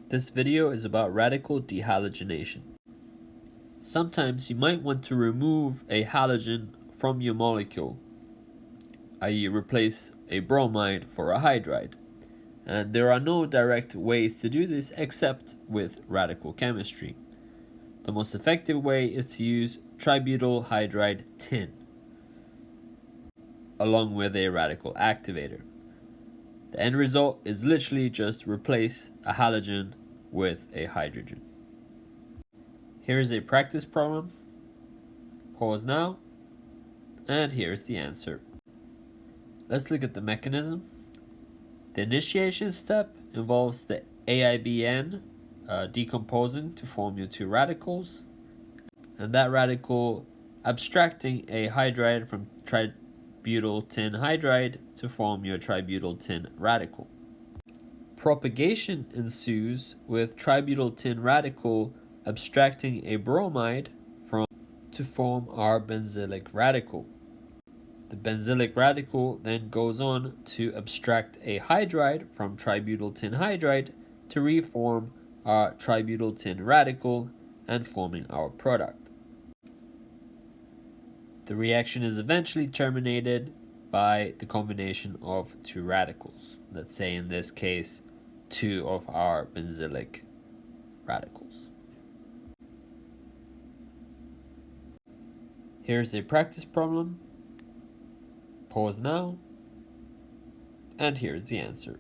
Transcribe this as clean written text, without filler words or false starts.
This video is about radical dehalogenation. Sometimes you might want to remove a halogen from your molecule, i.e. replace a bromide for a hydride. And there are no direct ways to do this except with radical chemistry. The most effective way is to use tributyl hydride tin along with a radical activator. The end result is literally just replace a halogen with a hydrogen. Here is a practice problem. Pause now, and here's the answer. Let's look at the mechanism. The initiation step involves the AIBN decomposing to form your two radicals, and that radical abstracting a hydride from tributyltin hydride to form your tributyltin radical. Propagation ensues with tributyltin radical abstracting a bromide to form our benzylic radical. The benzylic radical then goes on to abstract a hydride from tributyltin hydride to reform our tributyltin radical and forming our product. The reaction is eventually terminated by the combination of two radicals. Let's say in this case, two of our benzylic radicals. Here's a practice problem. Pause now, and here's the answer.